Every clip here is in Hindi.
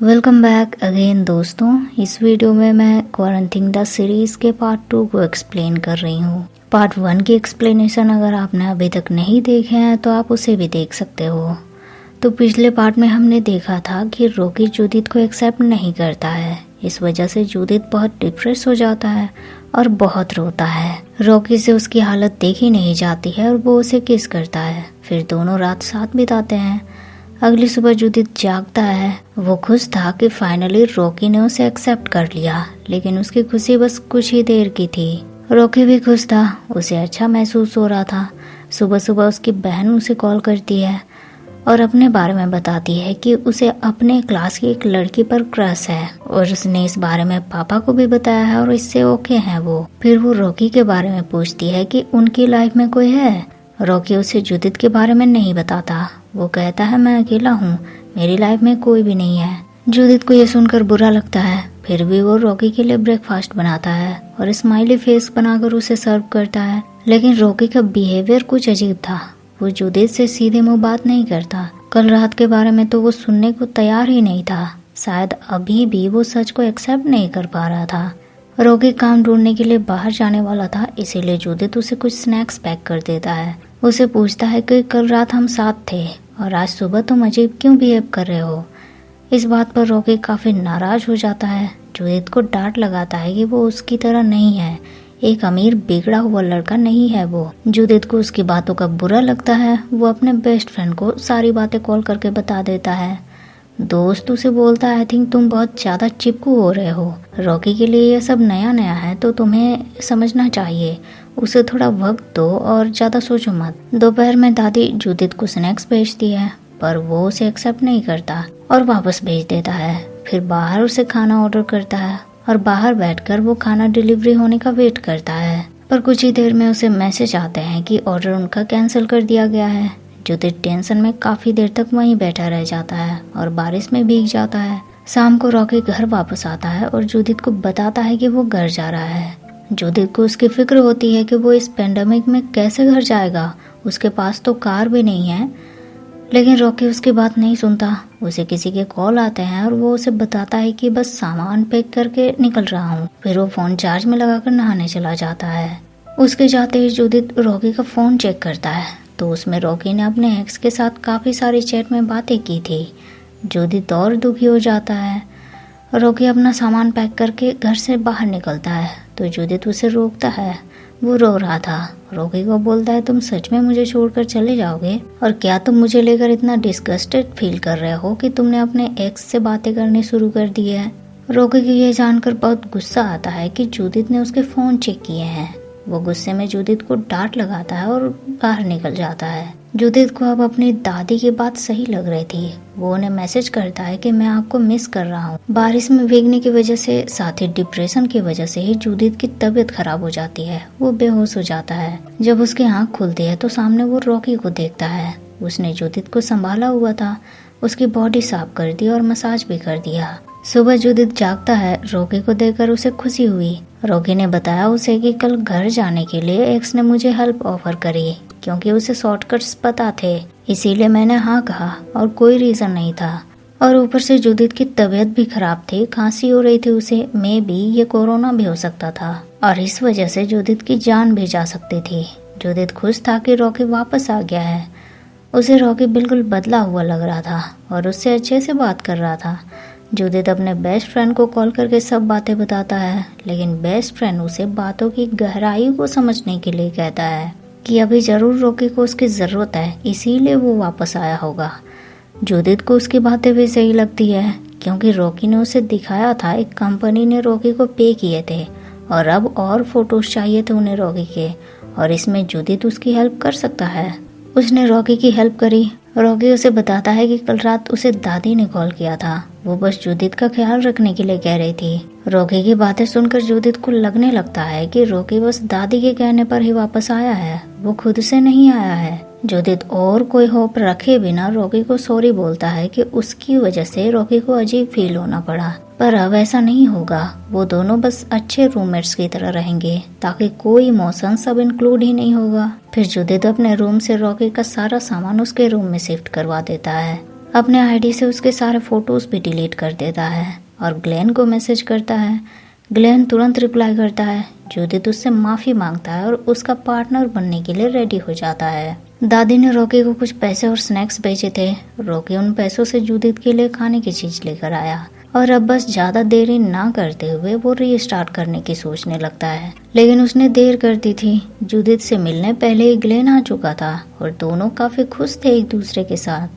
वेलकम बैक अगेन दोस्तों। इस वीडियो में मैं क्वारंटीन द सीरीज़ के पार्ट 2 को एक्सप्लेन कर रही हूँ। पार्ट 1 की एक्सप्लेनेशन अगर आपने अभी तक नहीं देखे हैं तो आप उसे भी देख सकते हो। तो पिछले पार्ट में हमने देखा था कि रॉकी जूडिथ को एक्सेप्ट नहीं करता है। इस वजह से जूडिथ बहुत डिप्रेस हो जाता है और बहुत रोता है। रॉकी से उसकी हालत देखी नहीं जाती है और वो उसे किस करता है। फिर दोनों रात साथ बिताते हैं। अगली सुबह जूडिथ जागता है। वो खुश था कि फाइनली रॉकी ने उसे एक्सेप्ट कर लिया, लेकिन उसकी खुशी बस कुछ ही देर की थी। रॉकी भी खुश था, उसे अच्छा महसूस हो रहा था। सुबह सुबह उसकी बहन उसे कॉल करती है और अपने बारे में बताती है कि उसे अपने क्लास की एक लड़की पर क्रश है और उसने इस बारे में पापा को भी बताया है और इससे ओके है वो। फिर वो रॉकी के बारे में पूछती है कि उनकी लाइफ में कोई है। रॉकी उसे जूडिथ के बारे में नहीं बताता। वो कहता है मैं अकेला हूँ, मेरी लाइफ में कोई भी नहीं है। जूडिथ को ये सुनकर बुरा लगता है। फिर भी वो रॉकी के लिए ब्रेकफास्ट बनाता है और स्माइली फेस बनाकर उसे सर्व करता है। लेकिन रॉकी का बिहेवियर कुछ अजीब था। वो जूडिथ से सीधे मुंह बात नहीं करता। कल रात के बारे में तो वो सुनने को तैयार ही नहीं था। शायद अभी भी वो सच को एक्सेप्ट नहीं कर पा रहा था। रॉकी काम ढूंढने के लिए बाहर जाने वाला था, इसीलिए जूडिथ उसे कुछ स्नैक्स पैक कर देता है। उसे पूछता है कि कल रात हम साथ थे और आज सुबह तुम अजीब क्यों बिहेव कर रहे हो। इस बात पर रॉकी काफी नाराज हो जाता है। जूडिथ को डांट लगाता है कि वो उसकी तरह नहीं है, एक अमीर बिगड़ा हुआ लड़का नहीं है वो। जूडिथ को उसकी बातों का बुरा लगता है। वो अपने बेस्ट फ्रेंड को सारी बातें कॉल करके बता देता है। दोस्त उसे बोलता है आई थिंक तुम बहुत ज्यादा चिपकू हो रहे हो। रॉकी के लिए ये सब नया नया है तो तुम्हें समझना चाहिए। उसे थोड़ा वक्त दो और ज्यादा सोचो मत। दोपहर में दादी जूडिथ को स्नैक्स भेजती है, पर वो उसे एक्सेप्ट नहीं करता और वापस भेज देता है। फिर बाहर उसे खाना ऑर्डर करता है और बाहर बैठकर वो खाना डिलीवरी होने का वेट करता है। पर कुछ ही देर में उसे मैसेज आते हैं कि ऑर्डर उनका कैंसिल कर दिया गया है। जूडिथ टेंशन में काफी देर तक वहीं बैठा रह जाता है और बारिश में भीग जाता है। शाम को रॉकी घर वापस आता है और जूडिथ को बताता है कि वो घर जा रहा है। जूडिथ को उसकी फिक्र होती है कि वो इस पेंडेमिक में कैसे घर जाएगा। उसके पास तो कार भी नहीं है। लेकिन रॉकी उसकी बात नहीं सुनता। उसे किसी के कॉल आते हैं और वो उसे बताता है कि बस सामान पैक करके निकल रहा हूँ। फिर वो फोन चार्ज में लगाकर नहाने चला जाता है। उसके जाते ही जूडिथ रॉकी का फोन चेक करता है तो उसमें रॉकी ने अपने एक्स के साथ काफी सारी चैट में बातें की थी। जूडिथ और दुखी हो जाता है। रॉकी अपना सामान पैक करके घर से बाहर निकलता है तो जूडिथ उसे रोकता है। वो रो रहा था। रॉकी को बोलता है तुम सच में मुझे छोड़कर चले जाओगे और क्या तुम मुझे लेकर इतना डिस्गस्टेड फील कर रहे हो कि तुमने अपने एक्स से बातें करनी शुरू कर दी है। रॉकी को ये जानकर बहुत गुस्सा आता है कि जूडिथ ने उसके फोन चेक किए हैं। वो गुस्से में जूडिथ को डांट लगाता है और बाहर निकल जाता है। जूडिथ को अब अपनी दादी की बात सही लग रही थी। वो उन्हें मैसेज करता है कि मैं आपको मिस कर रहा हूँ। बारिश में भीगने की वजह से साथ ही डिप्रेशन की वजह से ही जूडिथ की तबीयत खराब हो जाती है। वो बेहोश हो जाता है। जब उसकी आँख खुलती है तो सामने वो रॉकी को देखता है। उसने जूडिथ को संभाला हुआ था, उसकी बॉडी साफ कर दी और मसाज भी कर दिया। सुबह जूडिथ जागता है। रॉकी को देखकर उसे खुशी हुई। रॉकी ने बताया उसे कि कल घर जाने के लिए एक्स ने मुझे हेल्प ऑफर करी क्योंकि उसे शॉर्टकट्स पता थे, इसीलिए मैंने हाँ कहा और कोई रीजन नहीं था। और ऊपर से जूडिथ की तबीयत भी खराब थी, खांसी हो रही थी उसे। मे बी ये कोरोना भी हो सकता था और इस वजह से जूडिथ की जान भी जा सकती थी। जूडिथ खुश था कि रॉकी वापस आ गया है। उसे रॉकी बिल्कुल बदला हुआ लग रहा था और उससे अच्छे से बात कर रहा था। जूडिथ अपने बेस्ट फ्रेंड को कॉल करके सब बातें बताता है, लेकिन बेस्ट फ्रेंड उसे बातों की गहराई को समझने के लिए कहता है कि अभी जरूर रॉकी को उसकी जरूरत है, इसीलिए वो वापस आया होगा। जूडिथ को उसकी बातें भी सही लगती है क्योंकि रॉकी ने उसे दिखाया था एक कंपनी ने रॉकी को पे किए थे और अब और फोटोज चाहिए थे उन्हें रॉकी के, और इसमें जूडिथ उसकी हेल्प कर सकता है। उसने रॉकी की हेल्प करी। रॉकी उसे बताता है कि कल रात उसे दादी ने कॉल किया था। वो बस जूडिथ का ख्याल रखने के लिए कह रही थी। रॉकी की बातें सुनकर जूडिथ को लगने लगता है कि रॉकी बस दादी के कहने पर ही वापस आया है, वो खुद से नहीं आया है। जूडिथ और कोई होप रखे बिना रॉकी को सॉरी बोलता है कि उसकी वजह से रॉकी को अजीब फील होना पड़ा, पर अब ऐसा नहीं होगा। वो दोनों बस अच्छे रूममेट्स की तरह रहेंगे ताकि कोई इमोशन सब इंक्लूड ही नहीं होगा। फिर जूडिथ अपने रूम से रॉकी का सारा सामान उसके रूम में शिफ्ट करवा देता है। अपने आईडी से उसके सारे फोटोज भी डिलीट कर देता है और ग्लेन को मैसेज करता है। ग्लेन तुरंत रिप्लाई करता है। जूडिथ उससे माफ़ी मांगता है और उसका पार्टनर बनने के लिए रेडी हो जाता है। दादी ने रॉकी को कुछ पैसे और स्नैक्स भेजे थे। रॉकी उन पैसों से जूडिथ के लिए खाने की चीज लेकर आया और अब बस ज्यादा देरी ना करते हुए वो रीस्टार्ट करने की सोचने लगता है, लेकिन उसने देर कर दी थी। जूडिथ से मिलने पहले ही ग्लेन आ चुका था और दोनों काफी खुश थे एक दूसरे के साथ।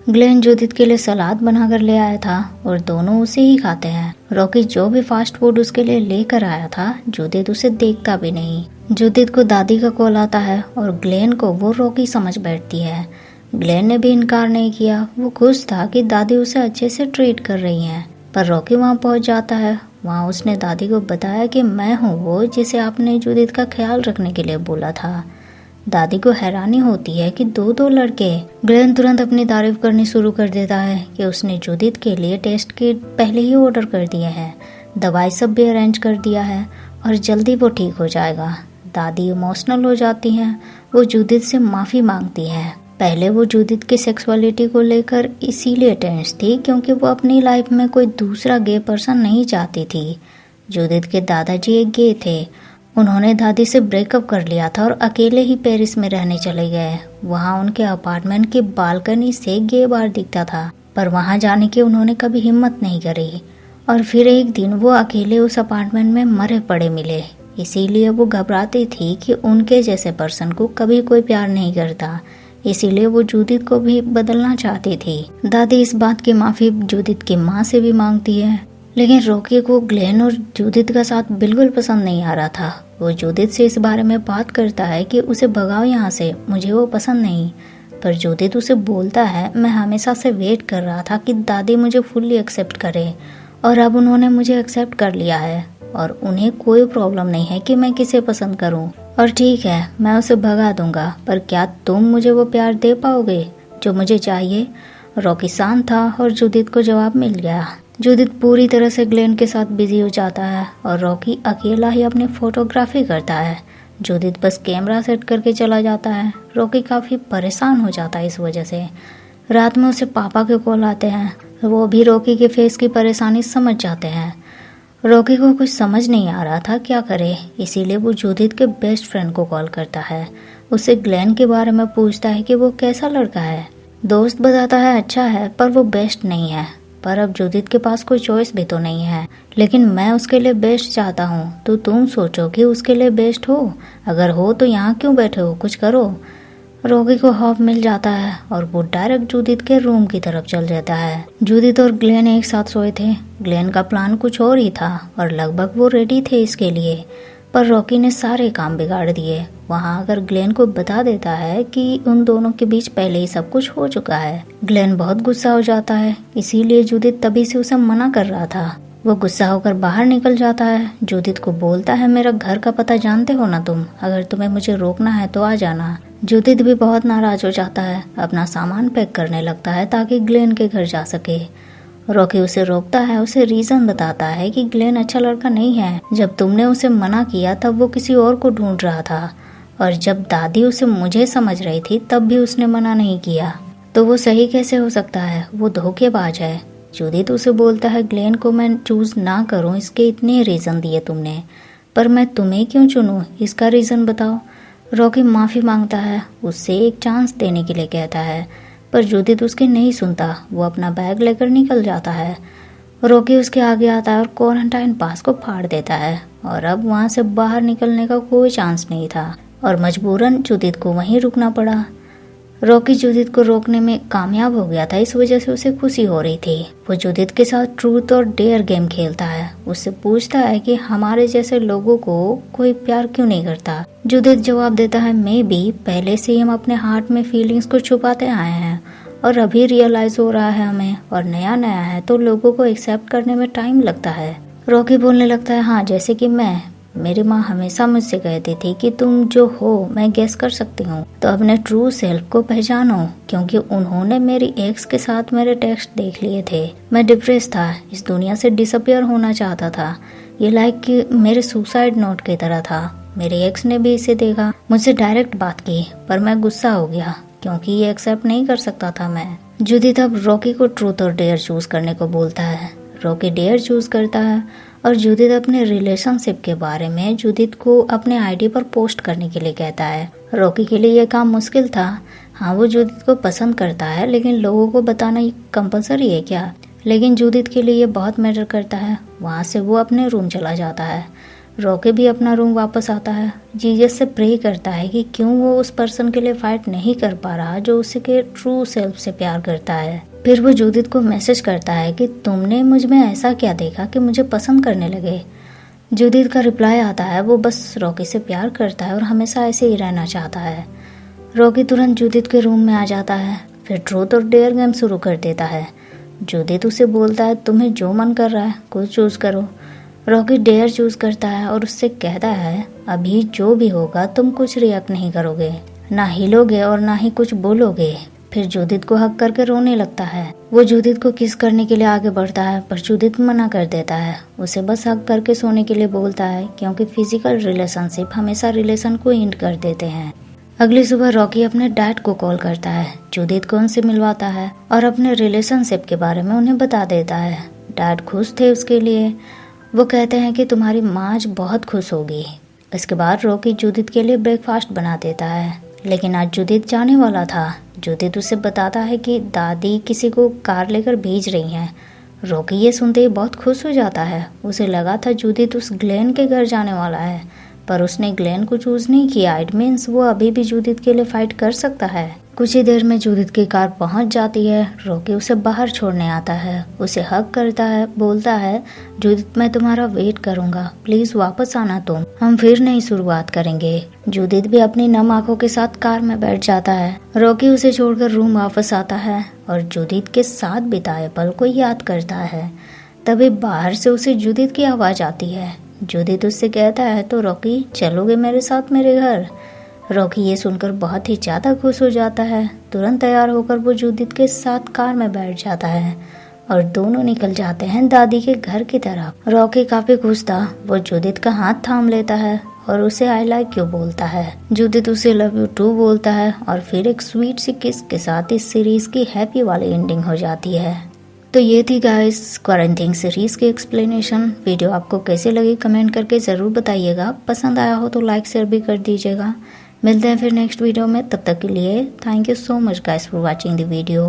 ग्लेन जूडिथ के लिए सलाद बनाकर ले आया था और दोनों उसे ही खाते हैं। रॉकी जो भी फास्ट फूड उसके लिए लेकर आया था, जूडिथ उसे देखता भी नहीं। जूडिथ को दादी का कॉल आता है और ग्लेन को वो रॉकी समझ बैठती है। ग्लेन ने भी इनकार नहीं किया। वो खुश था कि दादी उसे अच्छे से ट्रीट कर रही है। पर रॉकी वहाँ पहुँच जाता है। वहाँ उसने दादी को बताया कि मैं हूँ वो जिसे आपने जूडिथ का ख्याल रखने के लिए बोला था। दादी को हैरानी होती है कि दो लड़के। ग्लेन तुरंत अपनी तारीफ करनी शुरू कर देता है कि उसने जूडिथ के लिए टेस्ट किट पहले ही ऑर्डर कर दिए हैं, दवाई सब भी अरेंज कर दिया है और जल्दी वो ठीक हो जाएगा। दादी इमोशनल हो जाती हैं। वो जूडिथ से माफ़ी मांगती है। पहले वो जूडिथ की सेक्सुअलिटी को लेकर इसीलिए टेंस थी क्योंकि वो अपनी लाइफ में कोई दूसरा गे पर्सन नहीं चाहती थी। जूडिथ के दादाजी एक गे थे। उन्होंने दादी से ब्रेकअप कर लिया था और अकेले ही पेरिस में रहने चले गए। वहाँ उनके अपार्टमेंट की बालकनी से गे बार दिखता था, पर वहाँ जाने की उन्होंने कभी हिम्मत नहीं करी। और फिर एक दिन वो अकेले उस अपार्टमेंट में मरे पड़े मिले। इसीलिए वो घबराती थी कि उनके जैसे पर्सन को कभी कोई प्यार नहीं करता। इसीलिए वो जूडिथ को भी बदलना चाहती थी। दादी इस बात की माफ़ी जूडिथ की माँ से भी मांगती है, लेकिन रॉकी को ग्लेन और जूडिथ का साथ बिल्कुल पसंद नहीं आ रहा था। वो जूडिथ से इस बारे में बात करता है कि उसे भगाओ यहाँ से, मुझे वो पसंद नहीं। पर जूडिथ उसे बोलता है, मैं हमेशा से वेट कर रहा था कि दादी मुझे फुल्ली एक्सेप्ट करे और अब उन्होंने मुझे एक्सेप्ट कर लिया है और उन्हें कोई प्रॉब्लम नहीं है कि मैं किसे पसंद करूं। और ठीक है, मैं उसे भगा दूंगा, पर क्या तुम मुझे वो प्यार दे पाओगे जो मुझे चाहिए? रॉकी शांत था और जूडिथ को जवाब मिल गया। जूडिथ पूरी तरह से ग्लेन के साथ बिजी हो जाता है और रॉकी अकेला ही अपनी फोटोग्राफी करता है। जूडिथ बस कैमरा सेट करके चला जाता है। रॉकी काफ़ी परेशान हो जाता है इस वजह से। रात में उसे पापा के कॉल आते हैं। वो भी रॉकी के फेस की परेशानी समझ जाते हैं। रॉकी को कुछ समझ नहीं आ रहा था क्या करे, इसीलिए वो जूडिथ के बेस्ट फ्रेंड को कॉल करता है। उससे ग्लेन के बारे में पूछता है कि वो कैसा लड़का है। दोस्त बताता है अच्छा है, पर वो बेस्ट नहीं है। पर अब जूडिथ के पास कोई चॉइस भी तो नहीं है, लेकिन मैं उसके लिए बेस्ट चाहता हूँ, तो तुम सोचो कि उसके लिए बेस्ट हो। अगर हो तो यहाँ क्यों बैठे हो, कुछ करो। रॉकी को खौफ मिल जाता है और वो डायरेक्ट जूडिथ के रूम की तरफ चल जाता है। जूडिथ और ग्लेन एक साथ सोए थे। ग्लेन का प्लान कुछ और ही था और लगभग वो रेडी थे इसके लिए, पर रॉकी ने सारे काम बिगाड़ दिए। वहाँ अगर ग्लेन को बता देता है कि उन दोनों के बीच पहले ही सब कुछ हो चुका है। ग्लेन बहुत गुस्सा हो जाता है, इसीलिए जूडिथ तभी से उसे मना कर रहा था। वो गुस्सा होकर बाहर निकल जाता है। जूडिथ को बोलता है, मेरा घर का पता जानते हो ना तुम, अगर तुम्हें मुझे रोकना है तो आ जाना। जूडिथ भी बहुत नाराज हो जाता है, अपना सामान पैक करने लगता है ताकि ग्लेन के घर जा सके। रॉकी उसे रोकता है, उसे रीजन बताता है कि ग्लेन अच्छा लड़का नहीं है। जब तुमने उसे मना किया तब वो किसी और को ढूंढ रहा था, और जब दादी उसे मुझे समझ रही थी तब भी उसने मना नहीं किया, तो वो सही कैसे हो सकता है? वो धोखेबाज है। जूडिथ उसे बोलता है, ग्लेन को मैं चूज ना करूं इसके इतने रीजन दिए तुमने, पर मैं तुम्हें क्यों चुनूं, इसका रीजन बताओ। रॉकी माफी मांगता है, उससे एक चांस देने के लिए कहता है, पर जूडिथ उसकी नहीं सुनता। वो अपना बैग लेकर निकल जाता है। रॉकी उसके आगे आता है और क्वारंटाइन पास को फाड़ देता है, और अब वहाँ से बाहर निकलने का कोई चांस नहीं था और मजबूरन जूडिथ को वहीं रुकना पड़ा। रॉकी जूडिथ को रोकने में कामयाब हो गया था, इस वजह से उसे खुशी हो रही थी। वो जूडिथ के साथ ट्रूथ और डेयर गेम खेलता है। उससे पूछता है कि हमारे जैसे लोगों को कोई प्यार क्यों नहीं करता। जूडिथ जवाब देता है, मे बी पहले से ही हम अपने हार्ट में फीलिंग्स को छुपाते आए हैं और अभी रियलाइज हो रहा है हमें, और नया नया है तो लोगों को एक्सेप्ट करने में टाइम लगता है। रॉकी बोलने लगता है, हाँ जैसे कि मेरी माँ हमेशा मुझसे कहती थी कि तुम जो हो मैं गेस कर सकती हूँ, तो अपने ट्रू सेल्फ को पहचानो, क्योंकि उन्होंने मेरी एक्स के साथ मेरे टेक्स्ट देख लिए थे। मैं डिप्रेस था, इस दुनिया से डिसअपियर होना चाहता था। ये लाइक कि मेरे सुसाइड नोट की तरह था। मेरे एक्स ने भी इसे देखा, मुझसे डायरेक्ट बात की, पर मैं गुस्सा हो गया क्योंकि ये एक्सेप्ट नहीं कर सकता था मैं। जूडिथ अब रॉकी को ट्रूथ और डेयर चूज करने को बोलता है। रॉकी डेयर चूज करता है और जूडिथ अपने रिलेशनशिप के बारे में जूडिथ को अपने आईडी पर पोस्ट करने के लिए कहता है। रॉकी के लिए यह काम मुश्किल था। हाँ, वो जूडिथ को पसंद करता है, लेकिन लोगों को बताना कंपलसरी है क्या? लेकिन जूडिथ के लिए ये बहुत मैटर करता है। वहाँ से वो अपने रूम चला जाता है। रॉकी भी अपना रूम वापस आता है। जीसस से प्रे करता है कि क्यों वो उस पर्सन के लिए फाइट नहीं कर पा रहा जो उसके ट्रू सेल्फ से प्यार करता है। फिर वो जूडिथ को मैसेज करता है कि तुमने मुझ में ऐसा क्या देखा कि मुझे पसंद करने लगे। जूडिथ का रिप्लाई आता है वो बस रॉकी से प्यार करता है और हमेशा ऐसे ही रहना चाहता है। रॉकी तुरंत जूडिथ के रूम में आ जाता है, फिर ट्रूथ और डेयर गेम शुरू कर देता है। जूडिथ उसे बोलता है तुम्हें जो मन कर रहा है कुछ चूज करो। रॉकी डेयर चूज करता है और उससे कहता है अभी जो भी होगा तुम कुछ रिएक्ट नहीं करोगे, ना हिलोगे और ना ही कुछ बोलोगे। फिर जूडिथ को हक करके रोने लगता है। वो जूडिथ को किस करने के लिए आगे बढ़ता है, पर जूडिथ मना कर देता है। उसे बस हक करके सोने के लिए बोलता है, क्योंकि फिजिकल रिलेशनशिप हमेशा रिलेशन को एंड कर देते हैं। अगली सुबह रॉकी अपने डैड को कॉल करता है। जूडिथ को उनसे मिलवाता है और अपने रिलेशनशिप के बारे में उन्हें बता देता है। डैड खुश थे उसके लिए। वो कहते हैं कि तुम्हारी माँ आज बहुत खुश होगी। इसके बाद रॉकी जूडिथ के लिए ब्रेकफास्ट बना देता है, लेकिन आज जूडिथ जाने वाला था। जूडिथ उसे बताता है कि दादी किसी को कार लेकर भेज रही हैं। रॉकी ये सुनते ही बहुत खुश हो जाता है। उसे लगा था जूडिथ उस ग्लेन के घर जाने वाला है, पर उसने ग्लेन को चूज नहीं किया। इट मीन्स वो अभी भी जूडिथ के लिए फाइट कर सकता है। कुछ ही देर में जूडिथ की कार पहुंच जाती है। रॉकी उसे बाहर छोड़ने आता है, उसे हग करता है, बोलता है जूडिथ मैं तुम्हारा वेट करूंगा, प्लीज वापस आना तुम, हम फिर नई शुरुआत करेंगे। जूडिथ भी अपनी नम आंखों के साथ कार में बैठ जाता है। रॉकी उसे छोड़कर रूम वापस आता है और जूडिथ के साथ बिताए पल को याद करता है। तभी बाहर से उसे जूडिथ की आवाज आती है। जूडिथ उससे कहता है तो रॉकी चलोगे मेरे साथ मेरे घर? रॉकी ये सुनकर बहुत ही ज्यादा खुश हो जाता है। तुरंत तैयार होकर वो जूडिथ के साथ कार में बैठ जाता है और दोनों निकल जाते हैं दादी के घर की तरफ। रॉकी काफी खुश था। वो जूडिथ का हाथ थाम लेता है और उसे आई लाइक यू बोलता है। जूडिथ उसे लव यू टू बोलता है और फिर एक स्वीट सी किस के साथ इस सीरीज की हैप्पी वाली एंडिंग हो जाती है। तो ये थी गाइस क्वारंटाइन सीरीज की एक्सप्लेनेशन। वीडियो आपको कैसे लगी कमेंट करके ज़रूर बताइएगा। पसंद आया हो तो लाइक शेयर भी कर दीजिएगा। मिलते हैं फिर नेक्स्ट वीडियो में, तब तक के लिए thank you so much guys for watching the video.